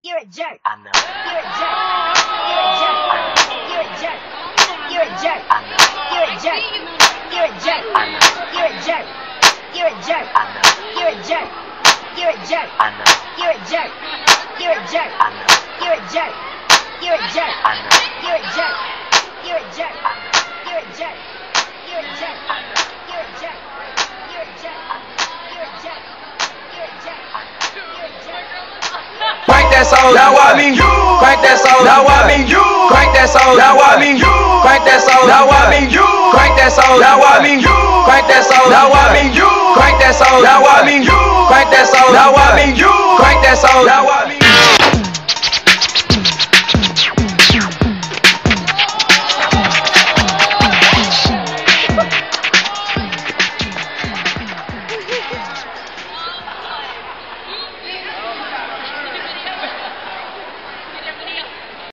You're a jerk. I know. You're a jerk. You're a jerk. You're a jerk. You're a jerk. I know. You're a jerk. You're a jerk. I know. You're a jerk. You're a jerk. I know. You're a jerk. You're a jerk. I know. You're a jerk. You're a jerk. I know. You're a jerk. You're a jerk. I know. You're a jerk. You're a jerk. I know. You're a jerk. You're a jerk. I know. You're a jerk. You're a jerk. You're a jerk. You're a jerk. You're a jerk. Crank that soul, now I mean you. Crank that soul, now I mean you. Crank that soul, now I mean you. Crank that soul, now I mean you. Crank that soul, now I mean you. Crank that soul, now I mean you. Crank that soul, now I mean you. Crank that soul, now I mean you. Crank that soul, now I